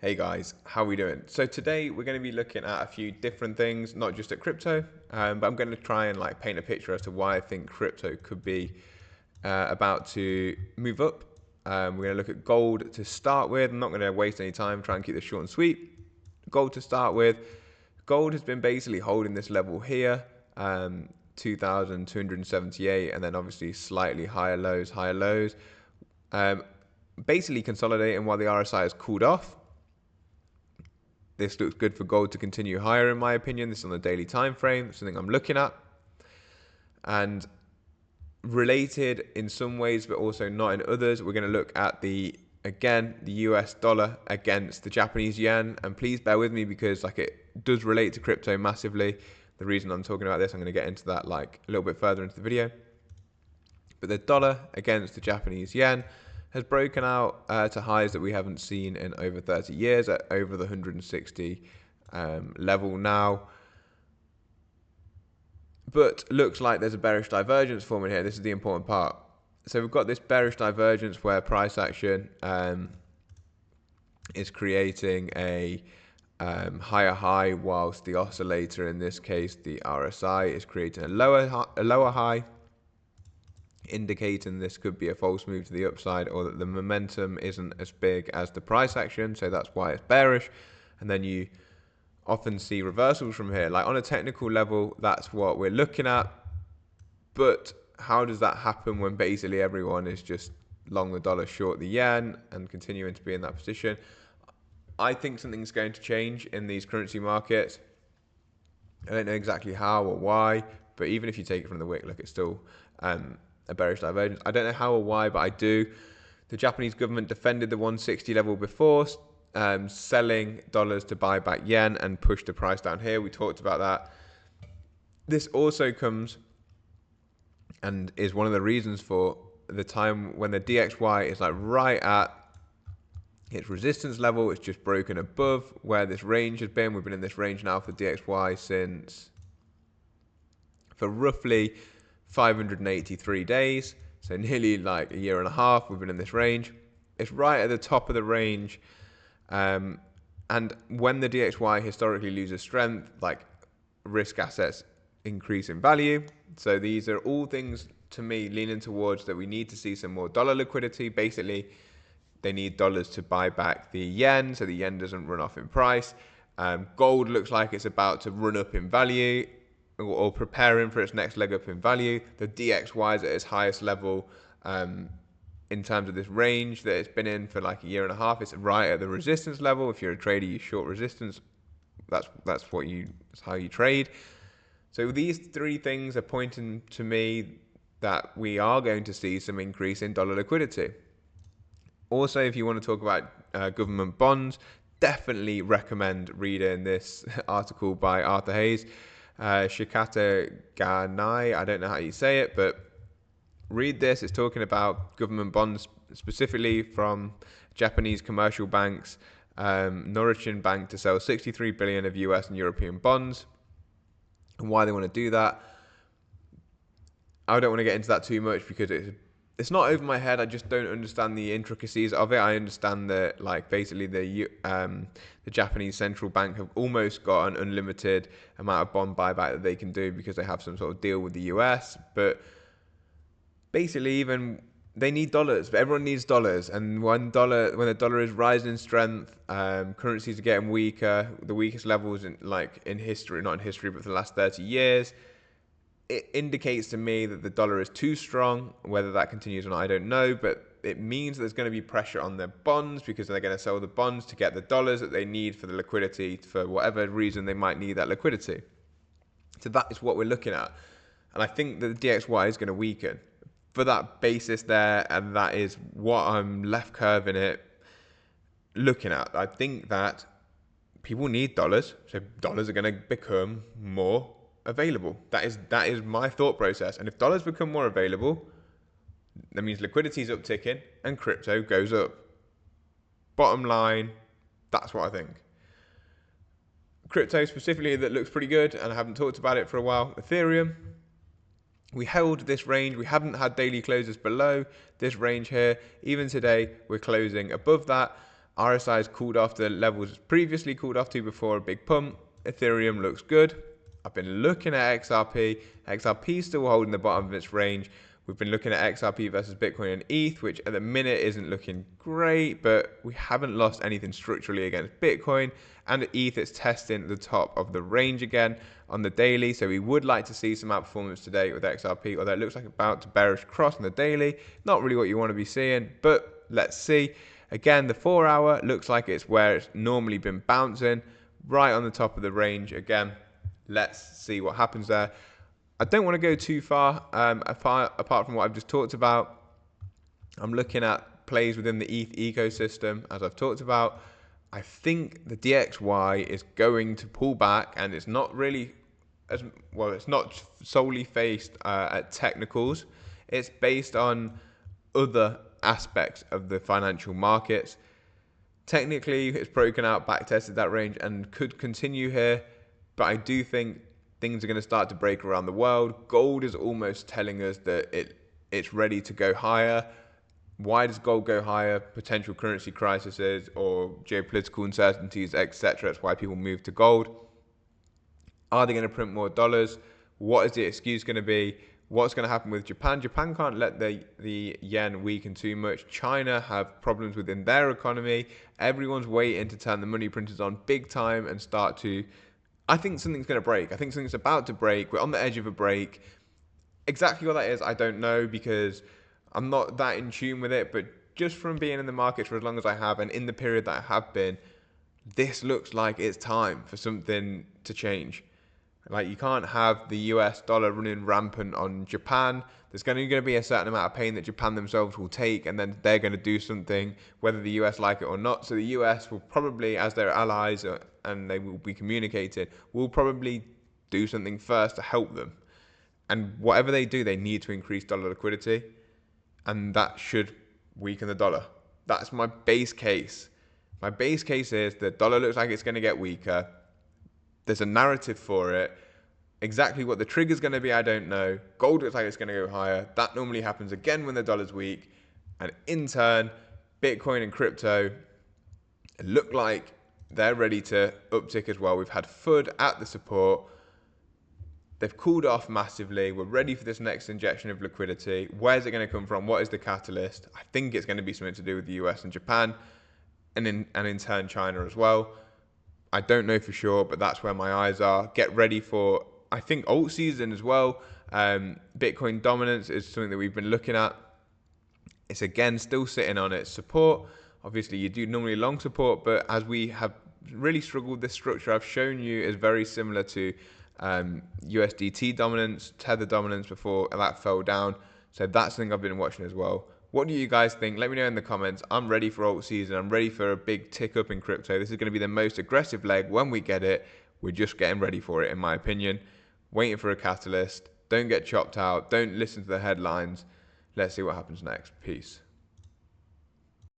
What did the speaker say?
Hey guys, how are we doing? So today we're going to be looking at a few different things, not just at crypto, but I'm going to try and paint a picture as to why I think crypto could be about to move up. We're going to look at gold to start with. I'm not going to waste any time, try and keep this short and sweet. Gold to start with. Gold has been basically holding this level here, 2,278, and then obviously slightly higher lows. Basically consolidating while the RSI has cooled off. This looks good for gold to continue higher, in my opinion. This is on the daily time frame, something I'm looking at. And related in some ways, but also not in others, we're going to look at the US dollar against the Japanese yen. And please bear with me because it does relate to crypto massively. The reason I'm talking about this, I'm going to get into that a little bit further into the video. But the dollar against the Japanese yen has broken out to highs that we haven't seen in over 30 years at over the 160 level now. But looks like there's a bearish divergence forming here. This is the important part. So we've got this bearish divergence where price action is creating a higher high, whilst the oscillator, in this case the RSI, is creating a lower high, indicating this could be a false move to the upside, or that the momentum isn't as big as the price action, so that's why it's bearish. And then you often see reversals from here. On a technical level, that's what we're looking at, but how does that happen when basically everyone is just long the dollar, short the yen, and continuing to be in that position? I think something's going to change in these currency markets. I don't know exactly how or why, but even if you take it from the wick, look, it's still a bearish divergence. I don't know how or why, but I do. The Japanese government defended the 160 level before, selling dollars to buy back yen and push the price down here. We talked about that. This also comes and is one of the reasons for the time when the DXY is right at its resistance level. It's just broken above where this range has been. We've been in this range now for DXY for roughly 583 days, so nearly a year and a half we've been in this range. It's right at the top of the range, and when the DXY historically loses strength, risk assets increase in value. So these are all things, to me, leaning towards that we need to see some more dollar liquidity. Basically, they need dollars to buy back the yen, so the yen doesn't run off in price. Gold looks like it's about to run up in value, or preparing for its next leg up in value. The DXY is at its highest level in terms of this range that it's been in for a year and a half. It's right at the resistance level. If you're a trader, you short resistance. That's how you trade. So these three things are pointing to me that we are going to see some increase in dollar liquidity. Also, if you want to talk about government bonds, definitely recommend reading this article by Arthur Hayes. Shikata Ganai, I don't know how you say it, but read this. It's talking about government bonds, specifically from Japanese commercial banks, Norichin Bank, to sell 63 billion of US and European bonds, and why they want to do that. I don't want to get into that too much because it's not over my head. I just don't understand the intricacies of it. I understand that basically the Japanese central bank have almost got an unlimited amount of bond buyback that they can do because they have some sort of deal with the US. But basically, even they need dollars. But everyone needs dollars, and when the dollar is rising in strength, currencies are getting weaker. The weakest levels in history, not in history, but for the last 30 years. It indicates to me that the dollar is too strong. Whether that continues or not, I don't know, but it means there's going to be pressure on their bonds because they're going to sell the bonds to get the dollars that they need for the liquidity, for whatever reason they might need that liquidity. So that is what we're looking at. And I think that the DXY is going to weaken for that basis there, and that is what I'm left curving it looking at. I think that people need dollars, so dollars are going to become more available. That is my thought process. And if dollars become more available, that means liquidity is upticking and crypto goes up. Bottom line, that's what I think. Crypto specifically that looks pretty good, and I haven't talked about it for a while. Ethereum, we held this range. We haven't had daily closes below this range here. Even today, we're closing above that. RSI's cooled off the levels it's previously cooled off to before a big pump. Ethereum looks good. I've been looking at XRP. XRP is still holding the bottom of its range. We've been looking at XRP versus Bitcoin and ETH, which at the minute isn't looking great, but we haven't lost anything structurally against Bitcoin. And at ETH, it's testing the top of the range again on the daily. So we would like to see some outperformance today with XRP, although it looks like about to bearish cross on the daily. Not really what you want to be seeing, but let's see. Again, the 4 hour looks like it's where it's normally been bouncing, right on the top of the range. Again, let's see what happens there. I don't want to go too far apart from what I've just talked about. I'm looking at plays within the ETH ecosystem, as I've talked about. I think the DXY is going to pull back, and it's not really as well. It's not solely based at technicals. It's based on other aspects of the financial markets. Technically, it's broken out, back tested that range, and could continue here. But I do think things are going to start to break around the world. Gold is almost telling us that it's ready to go higher. Why does gold go higher? Potential currency crises or geopolitical uncertainties, etc. That's why people move to gold. Are they going to print more dollars? What is the excuse going to be? What's going to happen with Japan? Japan can't let the yen weaken too much. China have problems within their economy. Everyone's waiting to turn the money printers on big time and start to... I think something's going to break. I think something's about to break. We're on the edge of a break. Exactly what that is, I don't know, because I'm not that in tune with it. But just from being in the market for as long as I have, and in the period that I have been, this looks like it's time for something to change. Like, you can't have the US dollar running rampant on Japan. There's going to be a certain amount of pain that Japan themselves will take, and then they're going to do something, whether the US like it or not. So the US will probably, as their allies, and they will be communicated, will probably do something first to help them. And whatever they do, they need to increase dollar liquidity, and that should weaken the dollar. That's my base case. My base case is the dollar looks like it's going to get weaker. There's a narrative for it. Exactly what the trigger's going to be, I don't know. Gold looks like it's going to go higher. That normally happens again when the dollar's weak. And in turn, Bitcoin and crypto look like they're ready to uptick as well. We've had FUD at the support. They've cooled off massively. We're ready for this next injection of liquidity. Where's it going to come from? What is the catalyst? I think it's going to be something to do with the US and Japan, and in turn China as well. I don't know for sure, but that's where my eyes are. Get ready for, I think, alt season as well. Bitcoin dominance is something that we've been looking at. It's again still sitting on its support. Obviously, you do normally long support, but as we have really struggled, this structure I've shown you is very similar to USDT dominance, Tether dominance before that fell down. So that's something I've been watching as well. What do you guys think? Let me know in the comments. I'm ready for alt season. I'm ready for a big tick up in crypto. This is going to be the most aggressive leg when we get it. We're just getting ready for it, in my opinion. Waiting for a catalyst. Don't get chopped out. Don't listen to the headlines. Let's see what happens next. Peace.